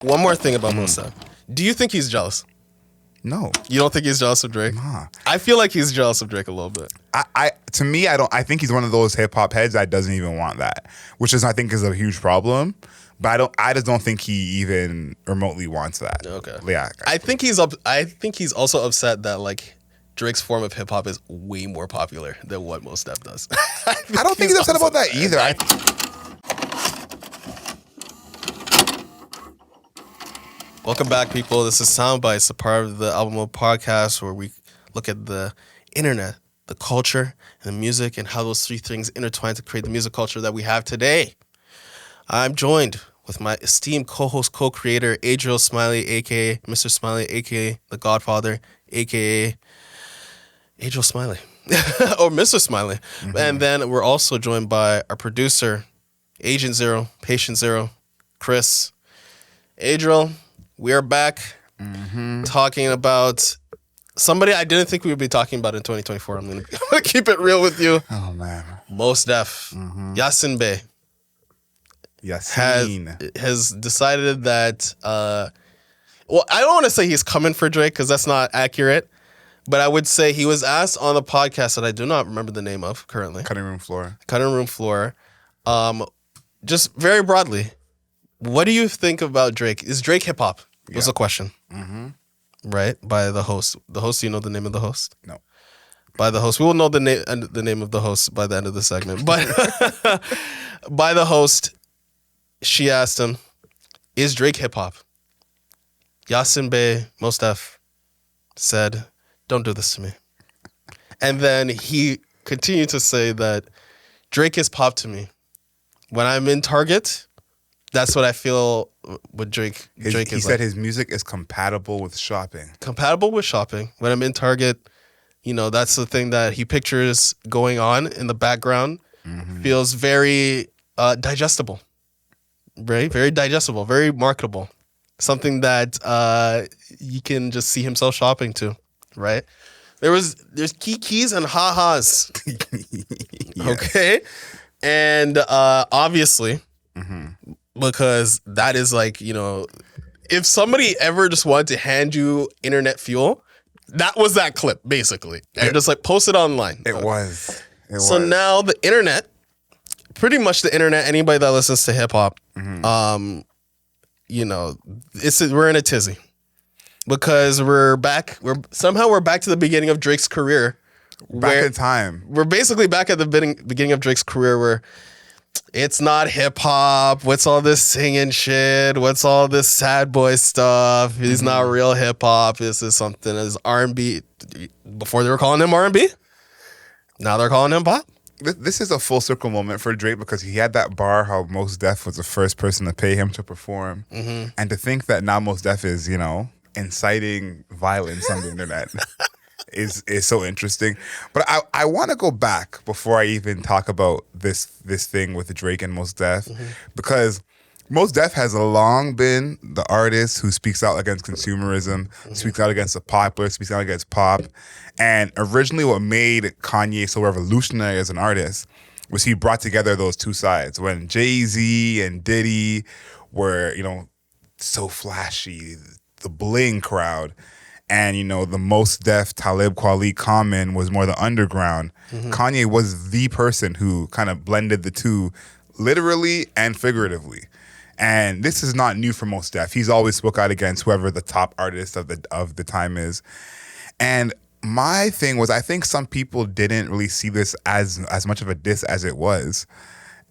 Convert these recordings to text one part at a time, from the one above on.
One more thing about Mos Def. Do you think he's jealous? No. You don't think he's jealous of Drake? Nah. I feel like he's jealous of Drake a little bit. To me, I don't. I think he's one of those hip hop heads that doesn't even want that, which I think is a huge problem. But I just don't think he even remotely wants that. Okay. Yeah. I think he's also upset that like Drake's form of hip hop is way more popular than what Mos Def does. I don't think he's upset about that either. Welcome back, people. This is Soundbites, a part of the Album Mode podcast where we look at the internet, the culture, and the music, and how those three things intertwine to create the music culture that we have today. I'm joined with my esteemed co-host, co-creator, Adriel Smiley, a.k.a. Mr. Smiley, a.k.a. The Godfather, a.k.a. Adriel Smiley, or Mr. Smiley. Mm-hmm. And then we're also joined by our producer, Agent Zero, Patient Zero, Chris. Adriel, we are back talking about somebody I didn't think we would be talking about in 2024. I'm going to keep it real with you. Oh, man. Mos Def, Yasiin Bey. Yasiin has decided that, well, I don't want to say he's coming for Drake because that's not accurate, but I would say he was asked on the podcast that I do not remember the name of currently. Cutting Room Floor. Just very broadly, what do you think about Drake? Is Drake hip hop? Was a question. Right? By the host. The host, do you know the name of the host? No. By the host. We will know the name of the host by the end of the segment. But by the host, she asked him, is Drake hip hop? Yasiin Bey, Mos Def, said, don't do this to me. And then he continued to say that Drake is pop to me. When I'm in Target, that's what I feel with Drake. He said his music is compatible with shopping. Compatible with shopping. When I'm in Target, that's the thing that he pictures going on in the background. Feels very digestible. Right? Very digestible, very marketable. Something that you can just see himself shopping to, right? There's kikis and ha-has. Yes. Okay? And obviously, because that is like, if somebody ever just wanted to hand you internet fuel, that was that clip, basically. And just like post it online. It was. Now the internet, pretty much the internet, anybody that listens to hip hop, we're in a tizzy because we're back. We're back to the beginning of Drake's career. Back in time. We're basically back at the beginning of Drake's career where it's not hip hop. What's all this singing shit? What's all this sad boy stuff? He's not real hip hop. This is something as R&B. Before they were calling him R&B, now they're calling him pop. This is a full circle moment for Drake because he had that bar how Mos Def was the first person to pay him to perform. And to think that now Mos Def is, inciting violence on the internet is so interesting. But I want to go back before I even talk about this thing with Drake and Mos Def because Mos Def has long been the artist who speaks out against consumerism, speaks out against the popular, speaks out against pop. And originally what made Kanye so revolutionary as an artist was he brought together those two sides. When Jay-Z and Diddy were, so flashy, the bling crowd, and, the Mos Def, Talib Kweli, Common was more the underground. Kanye was the person who kind of blended the two literally and figuratively. And this is not new for Mos Def. He's always spoke out against whoever the top artist of the time is. And my thing was, I think some people didn't really see this as much of a diss as it was.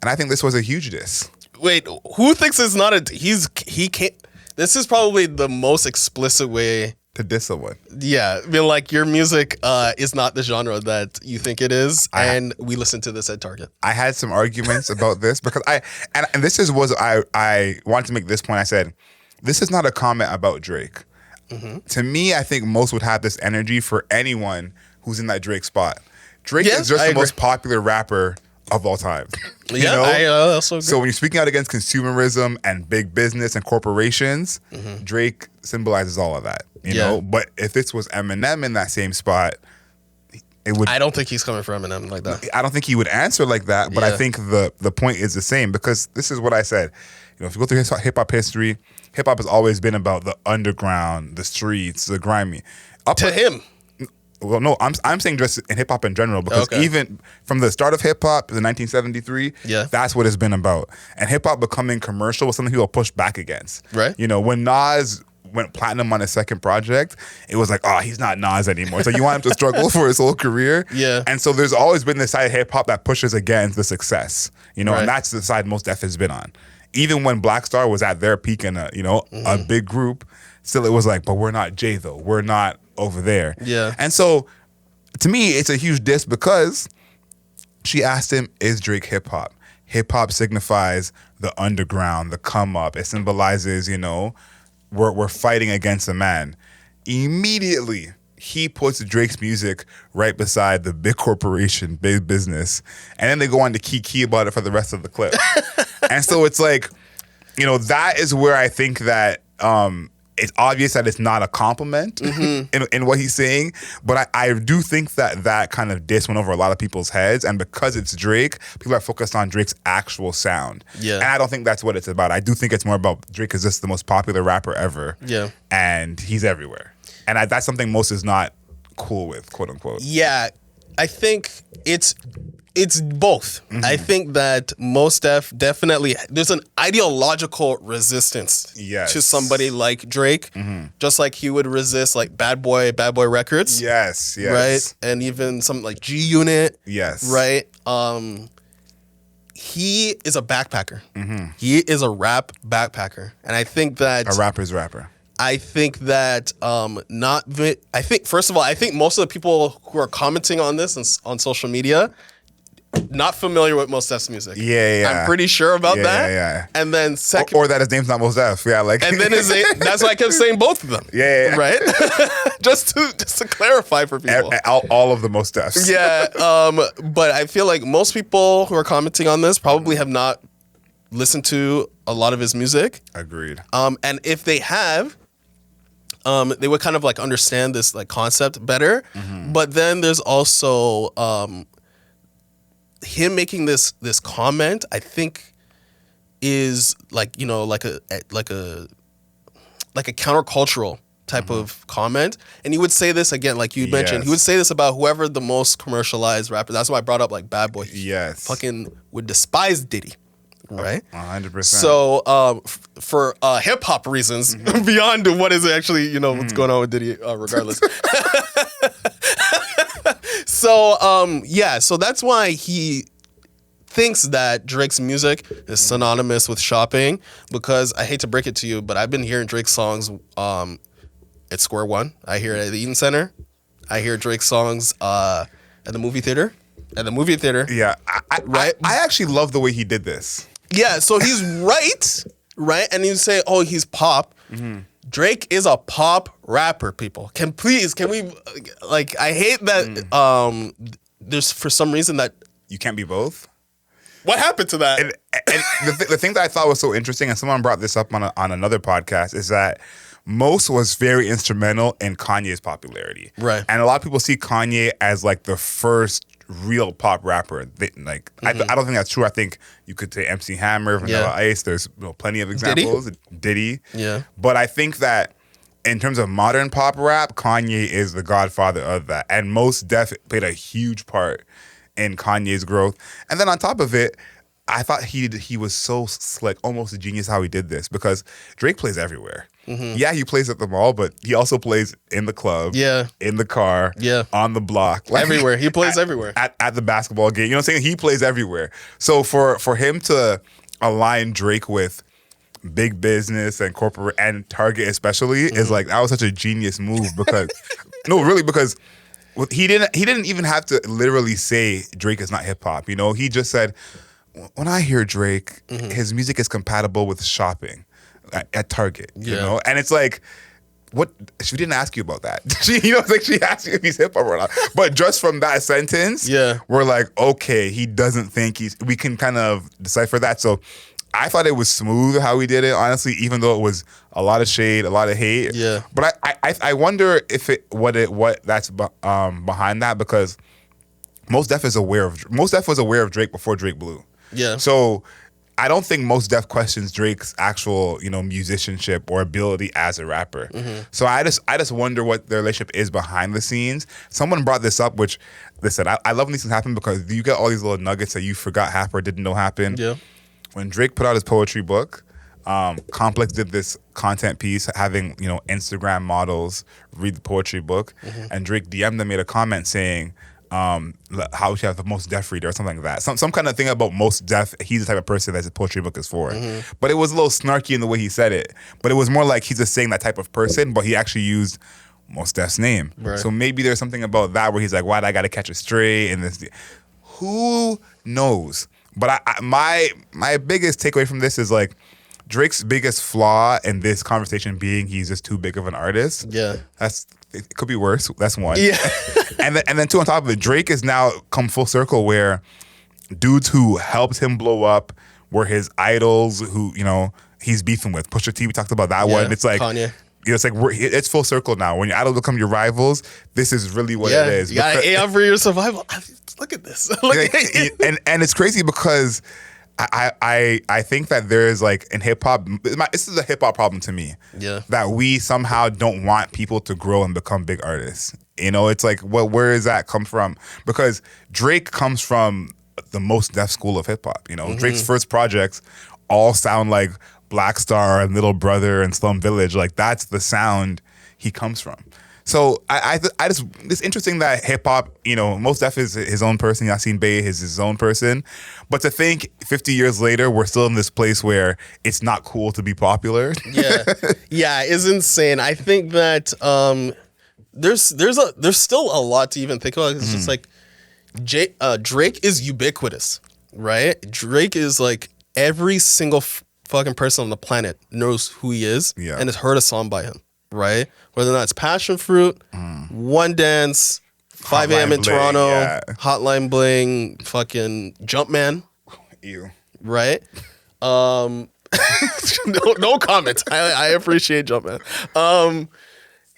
And I think this was a huge diss. Wait, who thinks it's not he can't, this is probably the most explicit way to diss someone. Yeah. I mean, like, your music is not the genre that you think it is, and we listen to this at Target. I had some arguments about this because I wanted to make this point. I said, this is not a comment about Drake. To me, I think most would have this energy for anyone who's in that Drake spot. Drake is just the most popular rapper of all time. I also agree. So when you're speaking out against consumerism and big business and corporations, Drake symbolizes all of that. You know? But if this was Eminem in that same spot, it would. I don't think he's coming for Eminem like that. I don't think he would answer like that. But I think the point is the same because this is what I said. If you go through hip hop history, hip hop has always been about the underground, the streets, the grimy. To him. Well, no, I'm saying just in hip hop in general, because even from the start of hip hop in 1973, that's what it's been about. And hip hop becoming commercial was something people push back against. Right. You know, when Nas went platinum on his second project, it was like, oh, he's not Nas anymore. So you want him to struggle for his whole career. Yeah. And so there's always been this side of hip hop that pushes against the success. You know, and that's the side Mos Def has been on. Even when Black Star was at their peak in a big group, still it was like, but we're not Jay though. We're not over there. Yeah. And so to me, it's a huge diss because she asked him, is Drake hip hop? Hip hop signifies the underground, the come up. It symbolizes, you know, we're fighting against a man. Immediately, he puts Drake's music right beside the big corporation, big business. And then they go on to kiki about it for the rest of the clip. And so it's like, you know, that is where I think that it's obvious that it's not a compliment in what he's saying, but I do think that kind of diss went over a lot of people's heads, and because it's Drake, people are focused on Drake's actual sound. Yeah. And I don't think that's what it's about. I do think it's more about Drake is just the most popular rapper ever. Yeah. And he's everywhere. And that's something most is not cool with, quote unquote. Yeah. I think it's both. I think that Mos Def definitely, there's an ideological resistance to somebody like Drake, just like he would resist like Bad Boy Records. Yes. Right? And even something like G Unit. Yes. Right? He is a backpacker. He is a rap backpacker. And I think that... A rapper's rapper. I think that I think, first of all, I think most of the people who are commenting on this on social media not familiar with Mos Def's music. I'm pretty sure about that. Yeah. And then second, or that his name's not Mos Def. Yeah, like. And then that's why I kept saying both of them. Yeah. Right. just to clarify for people. All of the Mos Defs. Yeah. But I feel like most people who are commenting on this probably have not listened to a lot of his music. Agreed. And if they have, they would kind of like understand this like concept better. But then there's also him making this comment, I think, is like, you know, like a countercultural type of comment. And he would say this again, like you mentioned, he would say this about whoever the most commercialized rapper. That's why I brought up like Bad Boy. Yes. Fucking would despise Diddy. Right? 100%. So for hip hop reasons, beyond what is actually, you know, what's going on with Diddy, regardless. So that's why he thinks that Drake's music is synonymous with shopping, because I hate to break it to you, but I've been hearing Drake songs at Square One. I hear it at the Eaton Center. I hear Drake songs at the movie theater. Yeah. I actually love the way he did this. Yeah, so he's right? And you say, oh, he's pop. Drake is a pop rapper, people. Can we, like, I hate that there's, for some reason, that... You can't be both? What happened to that? And the thing that I thought was so interesting, and someone brought this up on another podcast, is that Mos was very instrumental in Kanye's popularity. Right. And a lot of people see Kanye as like the first real pop rapper. I don't think that's true. I think you could say MC Hammer, Vanilla Ice. There's plenty of examples. Diddy. Yeah. But I think that in terms of modern pop rap, Kanye is the godfather of that. And Mos Def played a huge part in Kanye's growth. And then on top of it, I thought he was so slick, almost a genius how he did this, because Drake plays everywhere. Yeah, he plays at the mall, but he also plays in the club, in the car, on the block. Like, everywhere. He plays everywhere. At the basketball game. You know what I'm saying? He plays everywhere. So for him to align Drake with big business and corporate and Target especially is like, that was such a genius move, because no, really, because he didn't even have to literally say Drake is not hip hop. You know, he just said, when I hear Drake, his music is compatible with shopping at Target, you know? And it's like, what? She didn't ask you about that. It's like she asked you if he's hip hop or not. But just from that sentence, we're like, okay, he doesn't think we can kind of decipher that. So I thought it was smooth how he did it, honestly, even though it was a lot of shade, a lot of hate. Yeah. But I wonder if what that's behind that, because Mos Def was aware of Drake before Drake blew. Yeah. So I don't think Mos Def questions Drake's actual, musicianship or ability as a rapper. So I just wonder what the relationship is behind the scenes. Someone brought this up, which, listen, I love when these things happen because you get all these little nuggets that you forgot happened or didn't know happened. Yeah. When Drake put out his poetry book, Complex did this content piece having, Instagram models read the poetry book, and Drake DM'd them, made a comment saying, how she have the Mos Def reader or something like that. Some kind of thing about Mos Def. He's the type of person that his poetry book is for. But it was a little snarky in the way he said it. But it was more like he's just saying that type of person, but he actually used Mos Def's name. Right. So maybe there's something about that where he's like, why'd I gotta catch a stray? And this, who knows? But my biggest takeaway from this is like, Drake's biggest flaw in this conversation being he's just too big of an artist. Yeah. It could be worse. That's one. Yeah. and then two, on top of it, Drake has now come full circle where dudes who helped him blow up were his idols who, he's beefing with. Pusha T, we talked about that one. It's like Kanye. It's like it's full circle now. When your idols become your rivals, this is really what it is. You got an AI for your survival. Look at this. And it's crazy because I think that there is like in hip hop, this is a hip hop problem to me. Yeah. That we somehow don't want people to grow and become big artists. It's like, well, where does that come from? Because Drake comes from the Mos Def school of hip hop. Drake's first projects all sound like Black Star and Little Brother and Slum Village. Like that's the sound he comes from. So I just, it's interesting that hip hop, Mos Def is his own person. Yasiin Bey is his own person. But to think 50 years later, we're still in this place where it's not cool to be popular. Yeah, it's insane. I think that there's still a lot to even think about. It's just like Drake is ubiquitous, right? Drake is like every single fucking person on the planet knows who he is and has heard a song by him. Right? Whether or not it's Passion Fruit, One Dance, 5 a.m. in Toronto, Hotline Bling, fucking Jumpman. Ew. Right? No comments. I appreciate Jumpman.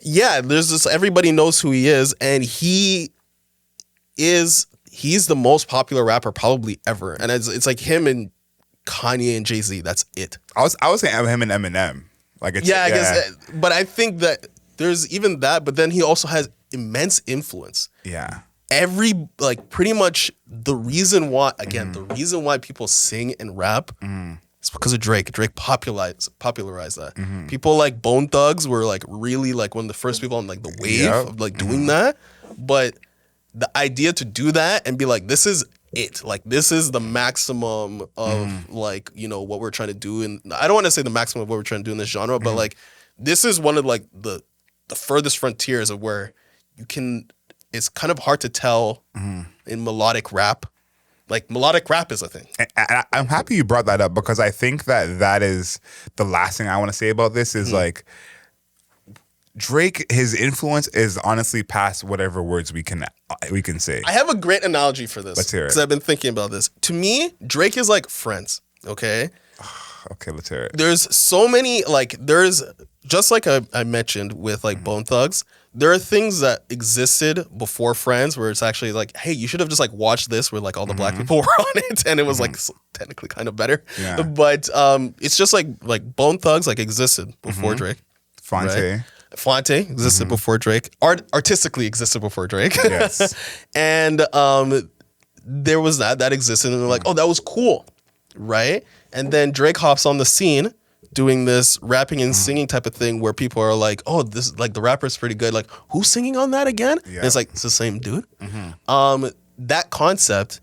There's this, everybody knows who he is, and he's the most popular rapper probably ever. And it's like him and Kanye and Jay-Z. That's it. I was saying him and Eminem. I guess, but I think that there's even that, but then he also has immense influence. Yeah. Pretty much the reason why people sing and rap is because of Drake. Drake popularized that. People like Bone Thugs were like really like one of the first people on like the wave of like doing that. But the idea to do that and be like, this is it. Like this is the maximum of like, what we're trying to do. And I don't want to say the maximum of what we're trying to do in this genre, but like this is one of like the furthest frontiers of where it's kind of hard to tell in melodic rap. Like melodic rap is a thing. And I'm happy you brought that up because I think that is the last thing I want to say about this is like Drake, his influence is honestly past whatever words we can say. I have a great analogy for this. Let's hear it. Because I've been thinking about this. To me, Drake is like Friends, okay? Okay, let's hear it. There's so many, there's, just like I mentioned with like Bone Thugs, there are things that existed before Friends where it's actually like, hey, you should have just like watched this where like all the black people were on it and it was like technically kind of better. Yeah. But it's just like Bone Thugs like existed before Drake. Fonte. Right? Fonte existed before Drake. Artistically existed before Drake. Yes. And there was that existed, and they're like, oh, that was cool, right? And then Drake hops on the scene doing this rapping and singing type of thing where people are like, oh, this like the rapper's pretty good. Like, who's singing on that again? Yeah. And it's like, it's the same dude. That concept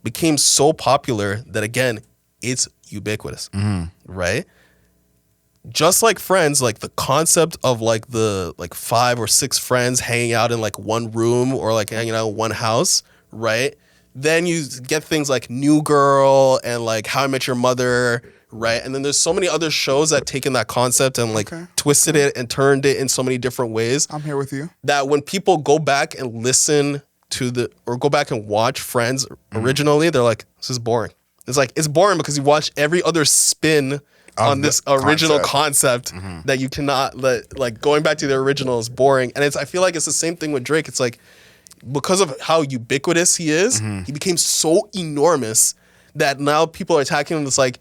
became so popular that again, it's ubiquitous, right? Just like Friends, like the concept of like the like 5 or 6 friends hanging out in like one room or like hanging out in one house, right? Then you get things like New Girl and like How I Met Your Mother, right? And then there's so many other shows that taken that concept and like twisted it and turned it in so many different ways. I'm here with you. That when people go back and listen to or go back and watch Friends originally, they're like, this is boring. It's like, it's boring because you watch every other spin on this original concept that you cannot let, like going back to the original is boring. And I feel like it's the same thing with Drake. It's like, because of how ubiquitous he is, he became so enormous that now people are attacking him. It's like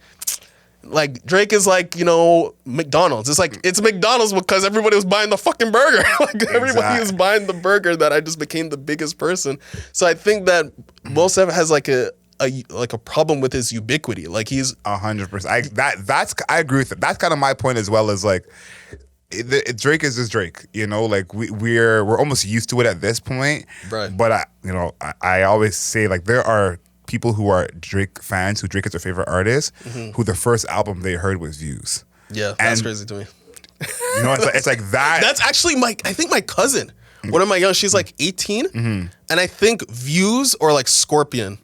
Drake is like, you know, McDonald's. It's like, it's McDonald's because everybody was buying the fucking burger. Like everybody is buying the burger that I just became the biggest person. So I think that Mos Def has like a problem with his ubiquity. Like he's 100%. I agree with it. That's kind of my point as well. As like Drake is just Drake, you know. Like we're almost used to it at this point. Right. But I always say like there are people who are Drake fans who Drake is their favorite artist, who the first album they heard was Views. Yeah, that's crazy to me. You know, it's like that. That's actually I think my cousin. One of my young, she's like 18, and I think Views or like Scorpion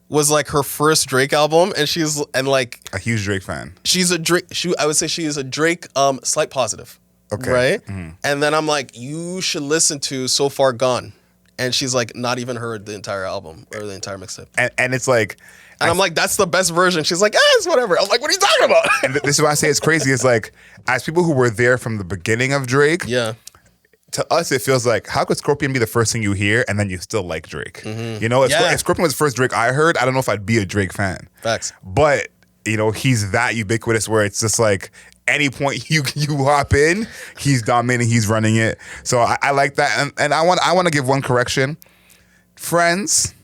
was like her first Drake album, and like a huge Drake fan. She's a Drake. I would say she is a Drake slight positive. Okay. Right? And then I'm like, you should listen to So Far Gone. And she's like not even heard the entire album or the entire mixtape. And it's like, and I'm like, that's the best version. She's like, it's whatever. I'm like, what are you talking about? And this is why I say it's crazy. It's like, as people who were there from the beginning of Drake, yeah, to us it feels like, how could Scorpion be the first thing you hear and then you still like Drake? You know, if Scorpion was the first Drake I heard, I don't know if I'd be a Drake fan. Facts. But you know, he's that ubiquitous where it's just like any point you hop in, he's dominating, he's running it. So I like that, and I want to give one correction. Friends,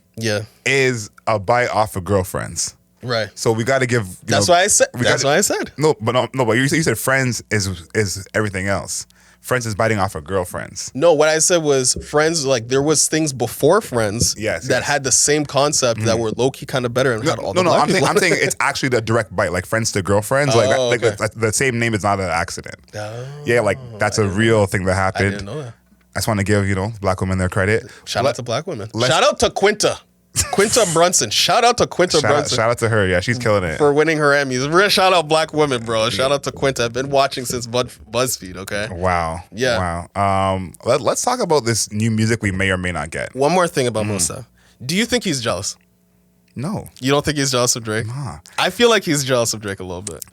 is a bite off of Girlfriends. Right. So we got to give. That's why I said. That's why I said. No, but you said Friends is everything else. Friends is biting off of Girlfriends. No, what I said was Friends, like there was things before Friends that had the same concept that were low-key kind of better and had all the black people. I'm saying it's actually the direct bite, like Friends to Girlfriends. Like the same name is not an accident. Oh, yeah, like that's a real thing that happened. I didn't know that. I just want to give, black women their credit. Shout out to black women. Shout out to Quinta Brunson. Shout out to Quinta Brunson. Shout out to her. Yeah, she's killing it. For winning her Emmys. Real shout out black women, bro. Shout out to Quinta. I've been watching since BuzzFeed, okay? Wow. Yeah. Wow. Let's talk about this new music we may or may not get. One more thing about Mos Def. Do you think he's jealous? No. You don't think he's jealous of Drake? Nah. I feel like he's jealous of Drake a little bit.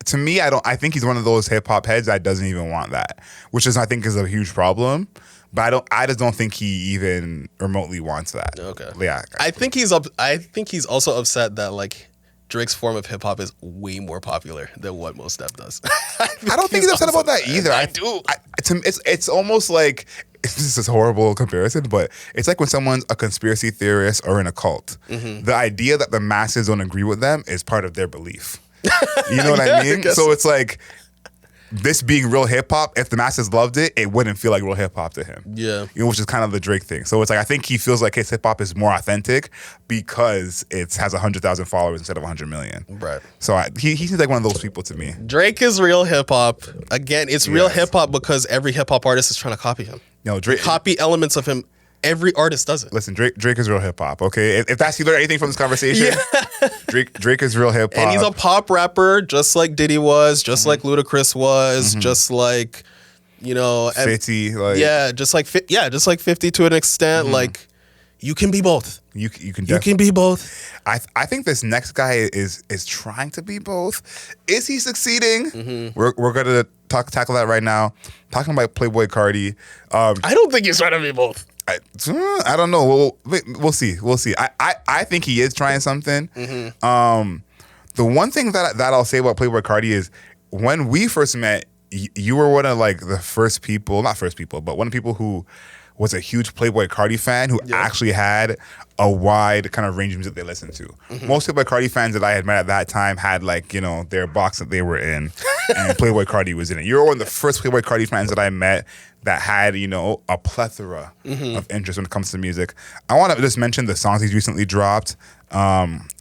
To me, I think he's one of those hip hop heads that doesn't even want that, which I think is a huge problem. But I just don't think he even remotely wants that. Okay. Yeah. I think he's also upset that like Drake's form of hip hop is way more popular than what Mos Def does. I don't think he's upset about that either. I do. It's almost like, this is a horrible comparison, but it's like when someone's a conspiracy theorist or in a cult. The idea that the masses don't agree with them is part of their belief. You know what I mean? So it's like, this being real hip hop, if the masses loved it, it wouldn't feel like real hip hop to him. Yeah. You know, which is kind of the Drake thing. So it's like, I think he feels like his hip hop is more authentic because it has 100,000 followers instead of 100 million. Right. So he seems like one of those people to me. Drake is real hip hop. Again, it's real hip hop because every hip hop artist is trying to copy him. No, Drake copy elements of him. Every artist does it. Listen, Drake is real hip hop. Okay, if that's you learn anything from this conversation, Drake is real hip hop, and he's a pop rapper, just like Diddy was, just like Ludacris was, just like 50, just like 50 to an extent. Like you can be both. You can be both. I think this next guy is trying to be both. Is he succeeding? We're gonna tackle that right now. Talking about Playboi Carti. I don't think he's trying to be both. I don't know. We'll see. I think he is trying something. The one thing that I'll say about Playboi Carti is when we first met, you were one of like the first people, not first people, but one of the people who was a huge Playboi Carti fan who actually had a wide kind of range of music they listened to. Most Playboi Carti fans that I had met at that time had like, their box that they were in and Playboi Carti was in it. You were one of the first Playboi Carti fans that I met that had, a plethora of interest when it comes to music. I want to just mention the songs he's recently dropped.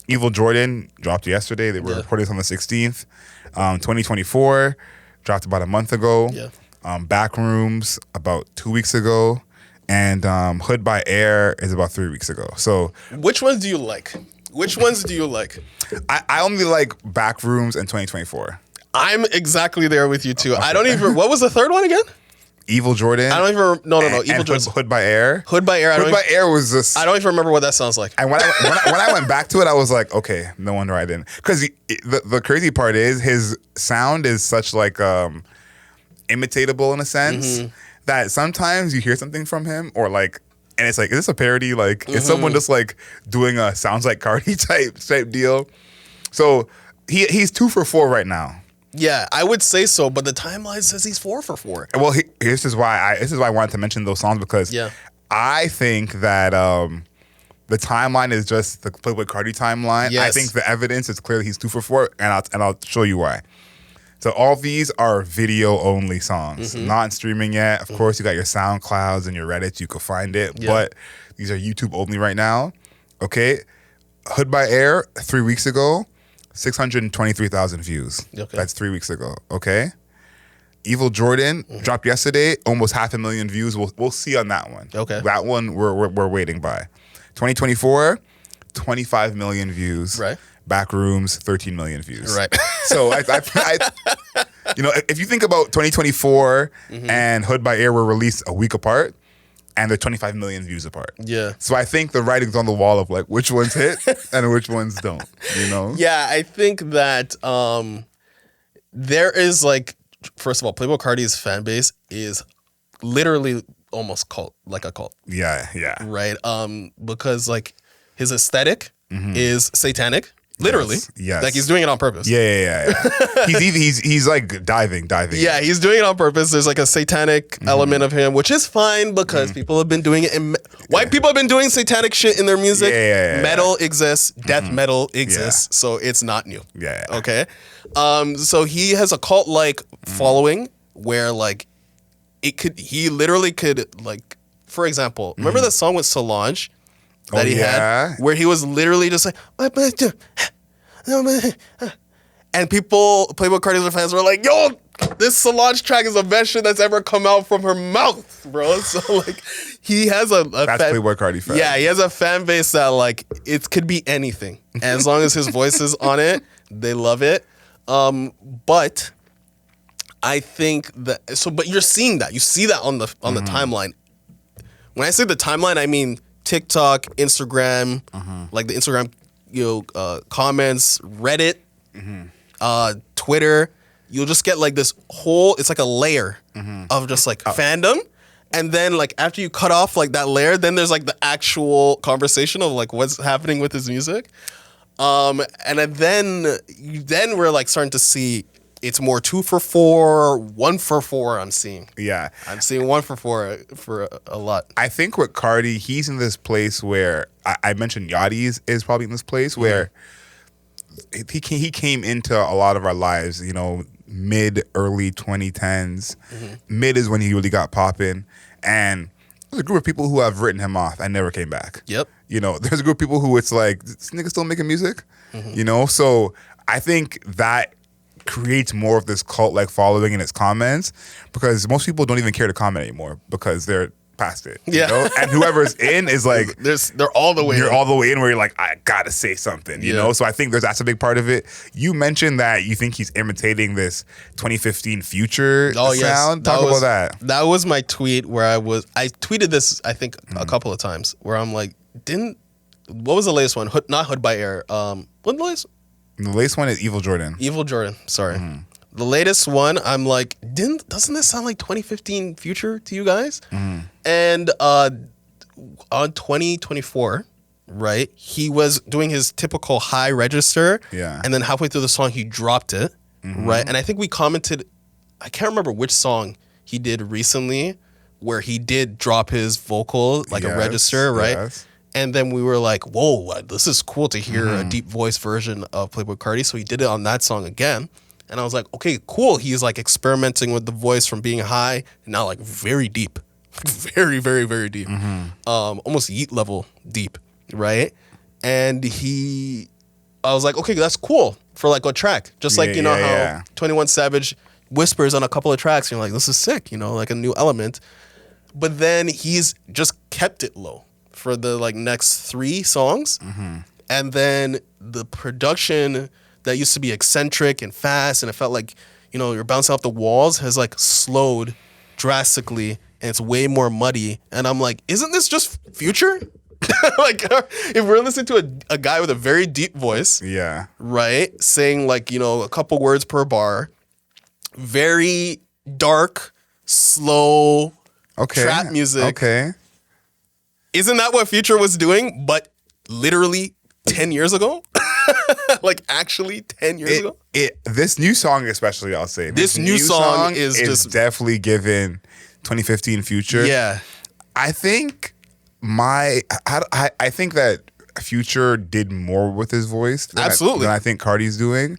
Evil Jordan dropped yesterday. They were recorded on the 16th. 2024 dropped about a month ago. Backrooms about 2 weeks ago. And Hood by Air is about 3 weeks ago. So which ones do you like? I only like Backrooms and 2024. I'm exactly there with you too. Okay. I don't even. What was the third one again? Evil Jordan. I don't even. No. Evil Jordan. Hood by Air. Hood by Air. Hood by Air was just. I don't even remember what that sounds like. And when I went back to it, I was like, okay, no wonder I didn't. Because the crazy part is his sound is such like imitatable in a sense that sometimes you hear something from him or like And it's like, is this a parody? Like, is someone just like doing a sounds like Carti type deal? So he's 2 for 4 right now. Yeah, I would say so, but the timeline says he's 4 for 4. Well, this is why I wanted to mention those songs, because I think that the timeline is just the Playboi Carti timeline. Yes. I think the evidence is clear that he's 2 for 4, and I'll show you why. So all these are video only songs, not in streaming yet. Of course, you got your SoundClouds and your Reddits, you could find it, but these are YouTube only right now. Okay, Hood by Air 3 weeks ago, 623,000 views. Okay. That's 3 weeks ago. Okay. Evil Jordan dropped yesterday, almost 500,000 views. We'll see on that one. Okay. That one we're waiting by. 2024, 25 million views. Right. Backrooms, 13 million views. Right. So I you know, if you think about 2024 and Hood by Air were released a week apart, and they're 25 million views apart. Yeah. So I think the writing's on the wall of like which ones hit and which ones don't, you know? Yeah, I think that there is like, first of all, Playboi Carti's fan base is literally almost like a cult. Yeah. Right? Because like his aesthetic is satanic. Literally. Yes. Like he's doing it on purpose. Yeah. he's like diving. Yeah, he's doing it on purpose. There's like a satanic element of him, which is fine because people have been doing it. White people have been doing satanic shit in their music. Yeah. Metal exists. Death metal exists. So it's not new. Yeah. Okay. So he has a cult-like following where like he literally could like, for example, remember that song with Solange? That he had, where he was literally just like, and Playboi Carti's fans were like, yo, this Solange track is the best shit that's ever come out from her mouth, bro. So like, he has that's Playboi Carti fan. Yeah, he has a fan base that like, it could be anything. And as long as his voice is on it, they love it. But I think that, but you're seeing that. You see that on the timeline. When I say the timeline, I mean TikTok, Instagram, like the Instagram, comments, Reddit, Twitter. You'll just get like this whole, it's like a layer of just like fandom. And then like after you cut off like that layer, then there's like the actual conversation of like what's happening with his music. And then we're like starting to see it's more 2 for 4, 1 for 4. I'm seeing. Yeah, I'm seeing 1 for 4 for a lot. I think with Carti, he's in this place where I mentioned Yachty is probably in this place where he came into a lot of our lives. You know, early 2010s. Mid is when he really got popping, and there's a group of people who have written him off and never came back. Yep. You know, there's a group of people who it's like, this nigga still making music. You know, so I think that creates more of this cult-like following in its comments, because most people don't even care to comment anymore because they're past it. You know? And whoever's in is like, they're all the way You're all the way in where you're like, I gotta say something, you know? So I think that's a big part of it. You mentioned that you think he's imitating this 2015 Future sound. Talk about that. That was my tweet where I tweeted this, I think, a couple of times, where I'm like, what was the latest one? Not Hood by Air. What the latest? The latest one is Evil Jordan. Evil Jordan, sorry. The latest one, I'm like, doesn't this sound like 2015 Future to you guys? And on 2024, right, he was doing his typical high register. Yeah. And then halfway through the song, he dropped it, right? And I think we commented, I can't remember which song he did recently, where he did drop his vocal, like a register, right? Yes. And then we were like, whoa, this is cool to hear a deep voice version of Playboi Carti. So he did it on that song again. And I was like, okay, cool. He's like experimenting with the voice from being high and now like very deep. Very, very, very deep. Almost Yeet level deep, right? And I was like, okay, that's cool for like a track. Just like, how 21 Savage whispers on a couple of tracks. You're like, this is sick, like a new element. But then he's just kept it low for the like next 3 songs. And then the production that used to be eccentric and fast and it felt like, you're bouncing off the walls has like slowed drastically and it's way more muddy. And I'm like, isn't this just Future? Like, if we're listening to a guy with a very deep voice, right, saying like, a couple words per bar, very dark, slow trap music. Isn't that what Future was doing? But literally 10 years ago? Like actually 10 years ago? This new song, especially, I'll say. This new song is just definitely given 2015 Future. Yeah. I think I think that Future did more with his voice than I think Carti's doing.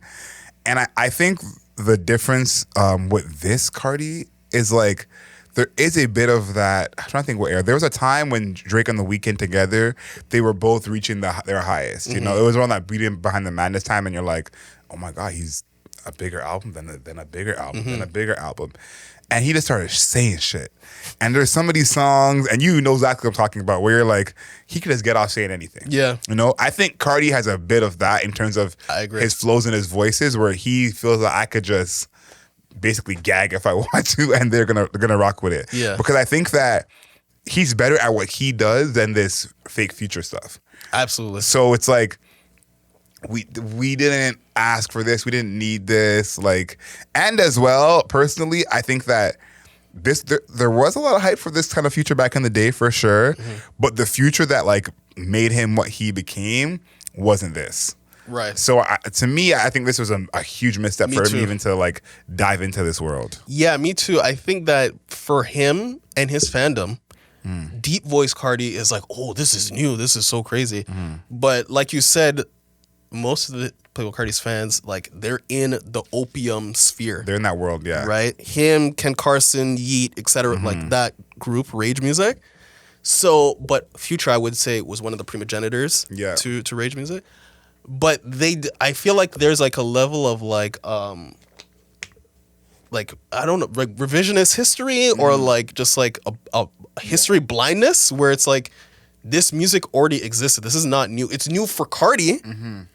And I think the difference with this Carti is like there is a bit of that. I'm trying to think what era. There was a time when Drake and The Weeknd together, they were both reaching their highest. You know, it was around that Beating Behind the Madness time, and you're like, oh my God, he's a bigger album than a bigger album than a bigger album. And he just started saying shit. And there's some of these songs, and you know exactly what I'm talking about, where you're like, he could just get off saying anything. Yeah. You know, I think Carti has a bit of that in terms of his flows and his voices, where he feels like I could just basically gag if I want to, and they're gonna rock with it. Yeah. Because I think that he's better at what he does than this fake Future stuff. Absolutely. So it's like, we didn't ask for this. We didn't need this. Like, and as well, personally, I think that there was a lot of hype for this kind of Future back in the day for sure. But the Future that like made him what he became wasn't this. Right. So to me, I think this was a huge misstep for him even to like dive into this world. Yeah, me too. I think that for him and his fandom, deep voice Carti is like, oh, this is new. This is so crazy. But like you said, most of the Playboi Carti's fans, like, they're in the opium sphere. They're in that world, yeah. Right? Him, Ken Carson, Yeet, etc. Like that group, Rage Music. So, but Future, I would say, was one of the primogenitors to Rage Music. But I feel like there's like a level of like I don't know, like revisionist history or like just like a history blindness where it's like, this music already existed. This is not new. It's new for Carti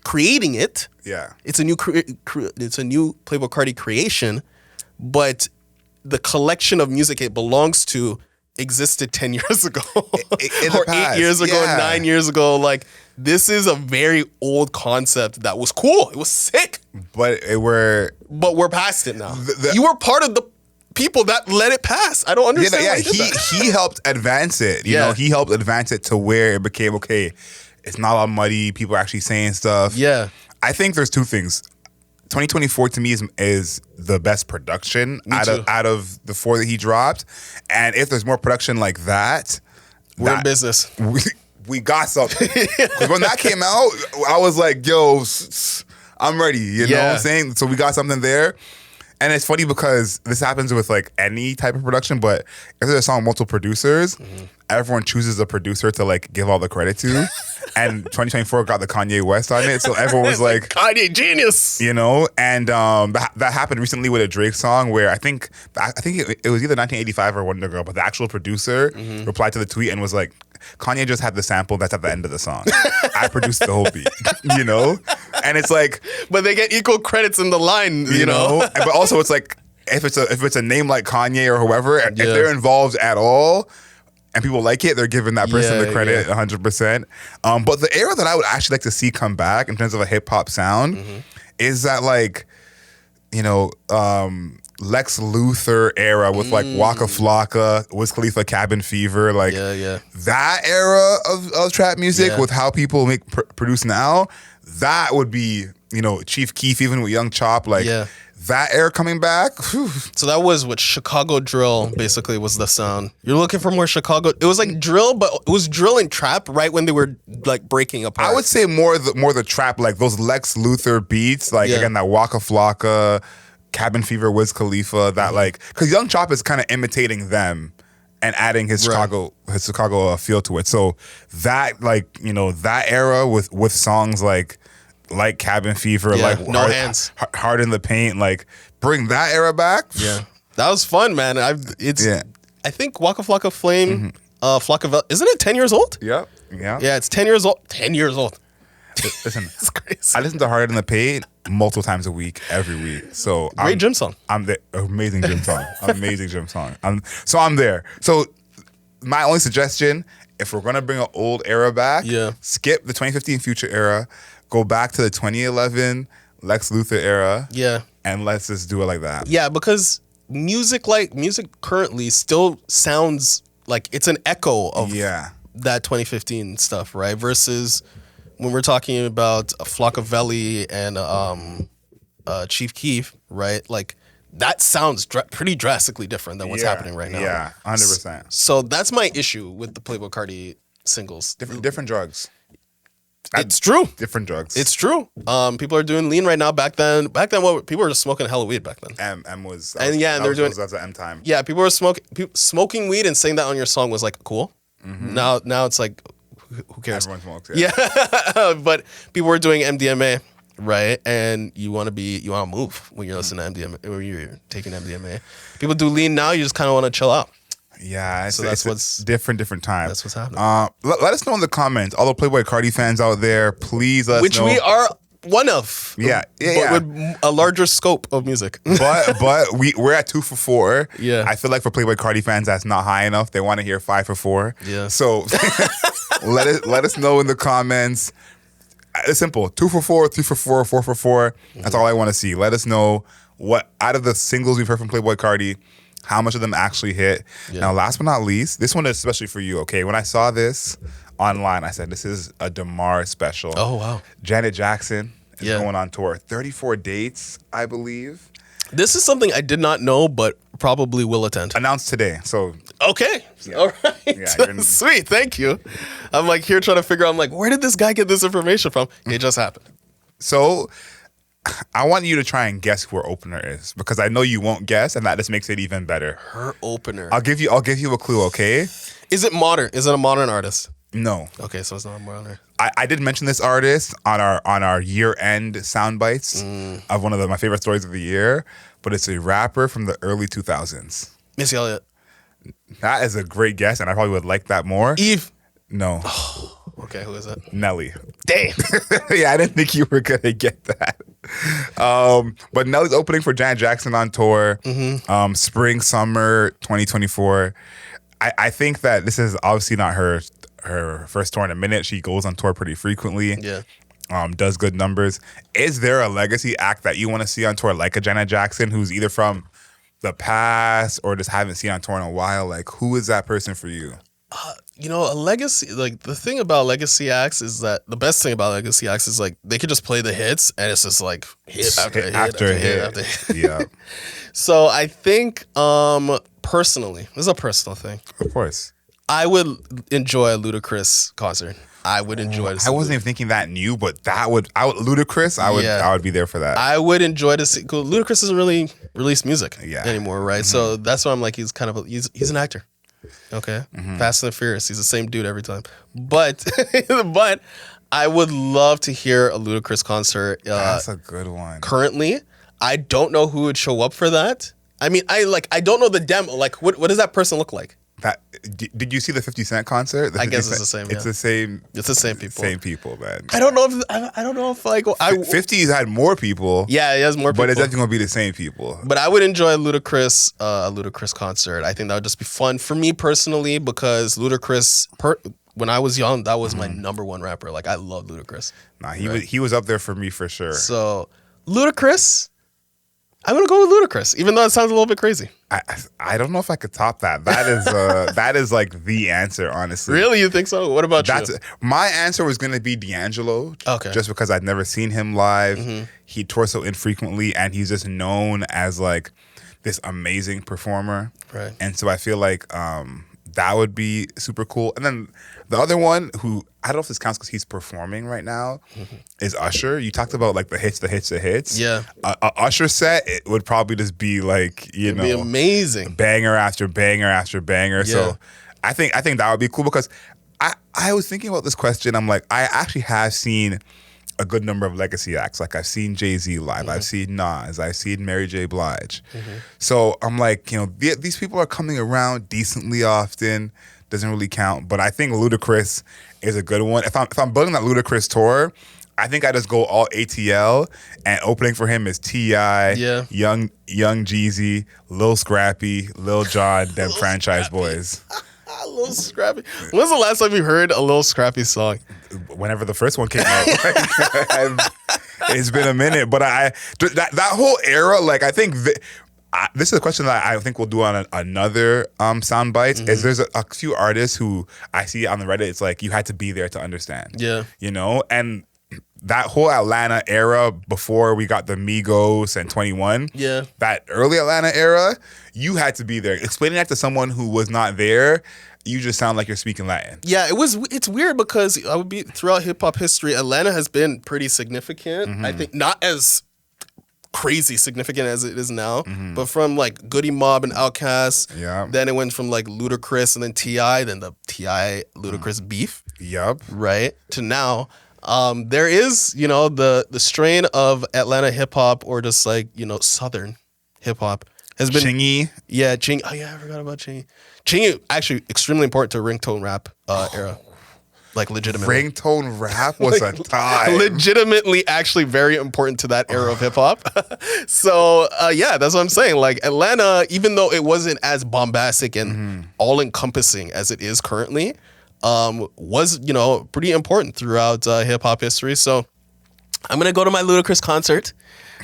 creating it. Yeah, it's a new Playboi Carti creation, but the collection of music it belongs to existed 10 years ago, or 8 years ago, 9 years ago. Like, this is a very old concept that was cool. It was sick, but we're past it now. You were part of the people that let it pass. I don't understand. He helped advance it. You know, he helped advance it to where it became okay. It's not all muddy. People are actually saying stuff. Yeah, I think there's two things. 2024 to me is the best production out of the four that he dropped, and if there's more production like that, we're in business. We got something. Because when that came out, I was like, yo, I'm ready. You know what I'm saying? So we got something there. And it's funny because this happens with like any type of production, but if there's a song with multiple producers, everyone chooses a producer to like give all the credit to. And 2024 got the Kanye West on it, so everyone was like, Kanye genius, you know. And that happened recently with a Drake song where I think it was either 1985 or Wonder Girl, but the actual producer replied to the tweet and was like, Kanye just had the sample that's at the end of the song. I produced the whole beat, you know? And it's like, but they get equal credits in the line, you know? But also it's like, if it's a name like Kanye or whoever, if they're involved at all and people like it, they're giving that person the credit 100%. But the era that I would actually like to see come back in terms of a hip hop sound is that, like, you know, Lex Luthor era with like Waka Flocka, Wiz Khalifa, Cabin Fever, like that era of trap music with how people produce now, that would be, you know, Chief Keef even with Young Chop, like that era coming back. Whew. So that was what Chicago drill basically was the sound. You're looking for more Chicago. It was like drill, but it was drill and trap right when they were like breaking apart. I would say more the trap, like those Lex Luthor beats, like again that Waka Flocka, Cabin Fever, Wiz Khalifa, that like, because Young Chop is kind of imitating them and adding his Chicago feel to it. So that, like, you know, that era with songs like Cabin Fever, like No Hands, Hard in the Paint, like bring that era back. Yeah, that was fun, man. I think Waka Flocka Flame, Flocka, isn't it 10 years old? Yeah, it's 10 years old. 10 years old. Listen, it's crazy. I listen to Hard in the Paint multiple times a week, every week. So great gym song. I'm the amazing gym song. Amazing gym song. I'm there. So my only suggestion, if we're gonna bring an old era back, skip the 2015 Future era, go back to the 2011 Lex Luthor era, and let's just do it like that. Yeah, because music currently still sounds like it's an echo of that 2015 stuff, right? Versus when we're talking about a Flockavelli and Chief Keef, right? Like that sounds pretty drastically different than what's happening right now. Yeah, 100%. So that's my issue with the Playboi Carti singles. Different drugs. It's true. Different drugs. It's true. People are doing lean right now. Back then, what people were just smoking hella weed back then. M was they're doing that's the M time. Yeah, people were smoking weed and saying that on your song was like cool. Now it's like who cares? Everyone smokes. Yeah, but people were doing MDMA, right? And you want to move when you're listening to MDMA or you're taking MDMA. People do lean now. You just kind of want to chill out. Yeah, so that's what's different time. That's what's happening. Let us know in the comments, all the Playboi Carti fans out there, please let us know. Which we are one of. Yeah. But with a larger scope of music. but we're at 2 for 4. Yeah. I feel like for Playboi Carti fans, that's not high enough. They want to hear 5 for 4. Yeah. So let us know in the comments. It's simple. 2 for 4, 3 for 4, 4 for 4. That's all I want to see. Let us know what out of the singles we've heard from Playboi Carti, how much of them actually hit. Yeah. Now, last but not least, this one is especially for you, okay? When I saw this online, I said, this is a DeMar special. Oh, wow. Janet Jackson is going on tour. 34 dates, I believe. This is something I did not know, but probably will attend. Announced today, so. Okay. Yeah. All right. Yeah, sweet, thank you. I'm like here trying to figure out, I'm like, where did this guy get this information from? It just happened. So I want you to try and guess who her opener is, because I know you won't guess, and that just makes it even better. Her opener. I'll give you a clue, okay? Is it modern? Is it a modern artist? No. Okay, so it's not a modern. I did mention this artist on our year-end sound bites of one of my favorite stories of the year, but it's a rapper from the early 2000s. Missy Elliott. That is a great guess, and I probably would like that more. Eve. No. Okay, who is it? Nelly. Damn. Yeah, I didn't think you were gonna get that. But Nelly's opening for Janet Jackson on tour, spring, summer 2024. I think that this is obviously not her first tour in a minute. She goes on tour pretty frequently. Yeah. Does good numbers. Is there a legacy act that you want to see on tour like a Janet Jackson, who's either from the past or just haven't seen on tour in a while? Like, who is that person for you? A legacy, like the thing about legacy acts is that the best thing about legacy acts is like they could just play the hits and it's just like hit after hit after hit. Yeah. So I think personally, this is a personal thing. Of course. I would enjoy a Ludacris concert. I would enjoy to see. I wasn't even thinking that new, but Ludacris, I would be there for that. I would enjoy to see. Ludacris doesn't really release music anymore, right? So that's why I'm like, he's an actor. Okay, Fast and the Furious. He's the same dude every time. But I would love to hear a Ludacris concert. That's a good one. Currently, I don't know who would show up for that. I mean, I don't know the demo. Like, what does that person look like? Did you see the 50 Cent concert? I guess it's the same. It's the same. It's the same people. Same people, man. I don't know if like 50's had more people. Yeah, he has more people. But it's definitely gonna be the same people. But I would enjoy a Ludacris concert. I think that would just be fun for me personally, because Ludacris, when I was young, that was my number one rapper. Like, I love Ludacris. Nah, he was up there for me for sure. So Ludacris, I'm gonna go with Ludacris, even though it sounds a little bit crazy. I don't know if I could top that. That is like the answer, honestly. Really, you think so? What about you? My answer was gonna be D'Angelo. Okay. Just because I'd never seen him live. He tours so infrequently, and he's just known as like this amazing performer. Right. And so I feel like that would be super cool. And then the other one, who I don't know if this counts because he's performing right now, is Usher. You talked about like the hits. Yeah. A Usher set, it would probably just be like, It'd be amazing. Banger after banger after banger. Yeah. So I think that would be cool, because I was thinking about this question. I'm like, I actually have seen a good number of legacy acts. Like, I've seen Jay-Z live, I've seen Nas, I've seen Mary J. Blige. So I'm like, these people are coming around decently often. Doesn't really count, but I think Ludacris is a good one. If I'm building that Ludacris tour, I think I just go all ATL, and opening for him is T.I., Young Jeezy, Lil Scrappy, Lil Jon, them Franchise Scrappy. Boys. Lil Scrappy. When's the last time you heard a Lil Scrappy song? Whenever the first one came out. It's been a minute, but that whole era, like, I think this is a question that I think we'll do on another sound bites. Is there's a few artists who I see on the Reddit. It's like you had to be there to understand. Yeah. You know, and that whole Atlanta era before we got the Migos and 21. Yeah. That early Atlanta era, you had to be there. Explaining that to someone who was not there, you just sound like you're speaking Latin. Yeah, it's weird because I would be throughout hip hop history, Atlanta has been pretty significant. I think not as crazy significant as it is now, but from like Goody Mob and Outkast, then it went from like Ludacris and then T.I., then the T.I. Ludacris beef, right, to now. There is, you know, the strain of Atlanta hip hop or just like, you know, Southern hip hop has been Chingy. Yeah, Chingy. Oh yeah, I forgot about Chingy. Chingy actually extremely important to ringtone rap era. Like legitimately. Ringtone rap was a time. Legitimately actually very important to that era of hip hop. So yeah, that's what I'm saying. Like Atlanta, even though it wasn't as bombastic and all encompassing as it is currently, was, you know, pretty important throughout hip hop history. So I'm gonna go to my Ludacris concert,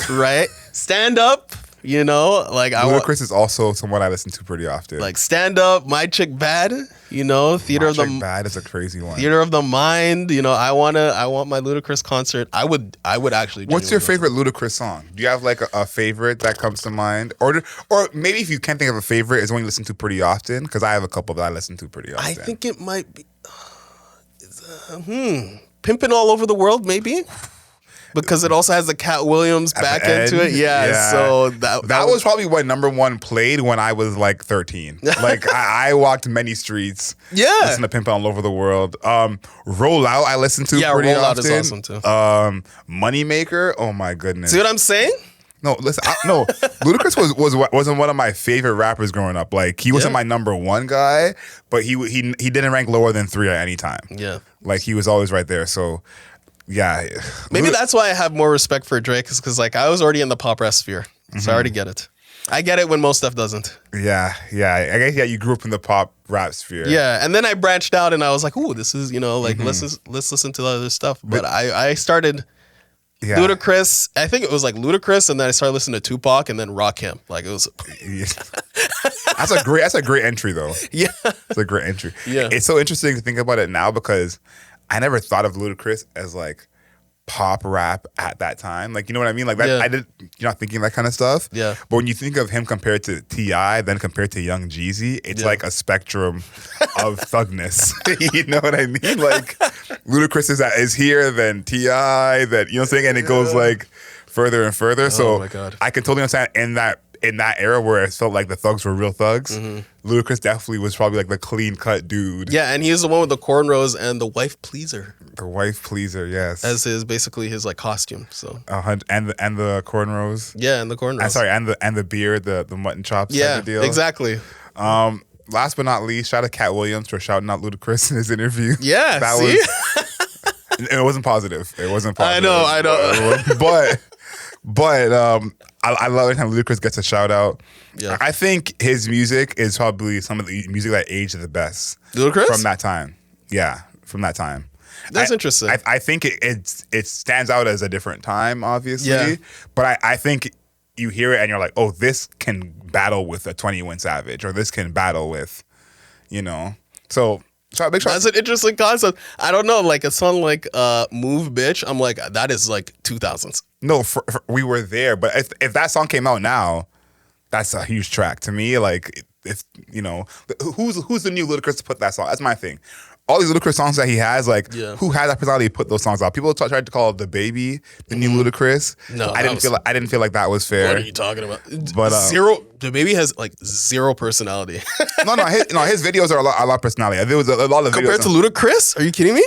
right? Stand Up, you know, like Ludacris is also someone I listen to pretty often. Like Stand Up, My Chick Bad, you know, Theater of the Bad is a crazy one. Theater of the Mind, you know, I want my Ludacris concert. I would actually. What's your favorite Ludacris song? Do you have like a favorite that comes to mind, or maybe if you can't think of a favorite, is one you listen to pretty often? Because I have a couple that I listen to pretty often. I think it might be Pimpin' All Over the World, maybe. Because it also has the Cat Williams back into it. Yeah. So that was probably what number one played when I was like 13. Like I walked many streets. Yeah. Listen to Pimp All Over the World. Roll Out I listen to pretty Roll often. Out is awesome too. Moneymaker. Oh my goodness. See what I'm saying? No, listen. No, Ludacris wasn't one of my favorite rappers growing up. Like he wasn't my number one guy, but he didn't rank lower than 3 at any time. Yeah. Like he was always right there. So. Yeah, maybe that's why I have more respect for Drake, because like I was already in the pop rap sphere, so I already get it. I get it when most stuff doesn't. Yeah. I guess you grew up in the pop rap sphere. Yeah, and then I branched out and I was like, "Ooh, this is, you know, like let's listen to the other stuff." But I started Ludacris. I think it was like Ludacris, and then I started listening to Tupac, and then Rakim. Like it was. That's a great entry though. Yeah, it's a great entry. Yeah, it's so interesting to think about it now because I never thought of Ludacris as like pop rap at that time. Like, you know what I mean? Like that, you're not thinking that kind of stuff. Yeah. But when you think of him compared to T.I., then compared to Young Jeezy, it's like a spectrum of thugness. You know what I mean? Like Ludacris is here, then T.I., then, you know what I'm saying? And it goes like further and further. So my God. I can totally understand in that era where it felt like the thugs were real thugs, Ludacris definitely was probably like the clean cut dude. Yeah, and he's the one with the cornrows and the wife pleaser. The wife pleaser, yes. As basically his like costume. So and the cornrows. Yeah, and the cornrows. Sorry, and the beard, the mutton chops. Yeah, type of deal. Exactly. Last but not least, shout out to Cat Williams for shouting out Ludacris in his interview. Yeah, that see? was. It wasn't positive. It wasn't positive. I know. But I love every time Ludacris gets a shout out. Yeah. I think his music is probably some of the music that aged the best. Ludacris? From that time. Yeah, from that time. That's interesting. I think it stands out as a different time, obviously. Yeah. But I think you hear it and you're like, oh, this can battle with a 21 Savage, or this can battle with, you know. So big shout. That's an interesting concept. I don't know, like a song like Move Bitch, I'm like, that is like 2000s. No, we were there, but if that song came out now, that's a huge track to me. Like, if you know, who's the new Ludacris to put that song? That's my thing. All these Ludacris songs that he has, like, who has that personality to put those songs out? People tried to call the Baby the new Ludacris. No, I didn't feel like that was fair. What are you talking about? But the Baby has like zero personality. no, his videos are a lot of personality. There was a lot of compared videos to Ludacris. Are you kidding me?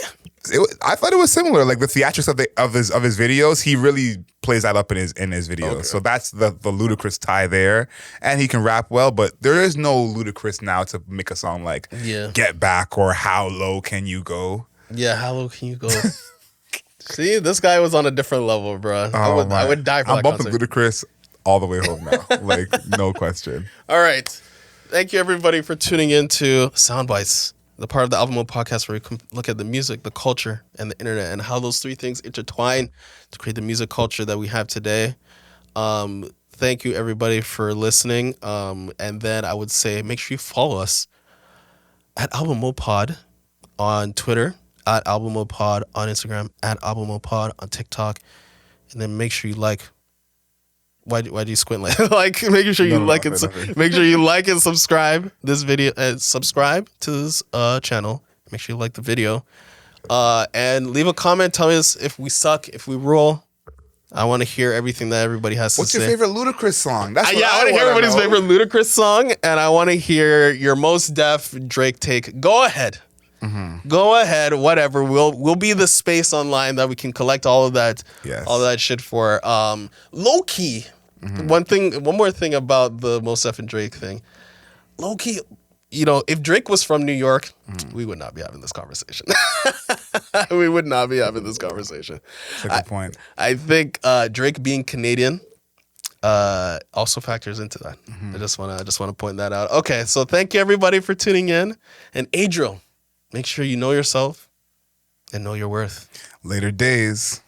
I thought it was similar. Like the theatrics of his videos, he really plays that up in his videos. Okay. So that's the Ludacris tie there, and he can rap well. But there is no Ludacris now to make a song like "Get Back" or "How Low Can You Go." Yeah, how low can you go? See, this guy was on a different level, bro. I would die for that I'm bumping concert. Ludacris all the way home now, like no question. All right, thank you everybody for tuning in to Soundbites, the part of the Album Mode podcast where we can look at the music, the culture, and the internet, and how those three things intertwine to create the music culture that we have today. thank you everybody for listening. And then I would say make sure you follow us at albumopod on Twitter, at albumopod on Instagram, at albumopod on TikTok, and then make sure you like. Why do you squint like making sure you like and make sure you like and subscribe this video and subscribe to this channel. Make sure you like the video and leave a comment telling us if we suck, if we rule. I want to hear everything that everybody has to say. What's your favorite Ludacris song? That's what I want to hear everybody's favorite Ludacris song, and I want to hear your Mos Def Drake take. Go ahead. Go ahead, whatever. We'll be the space online that we can collect all of that, all that shit for. Lowkey. One more thing about the Mos Def and Drake thing. Lowkey, if Drake was from New York, we would not be having this conversation. We would not be having this conversation. That's a good point. I think Drake being Canadian also factors into that. I just wanna point that out. Okay, so thank you everybody for tuning in. And Adriel, make sure you know yourself and know your worth. Later days.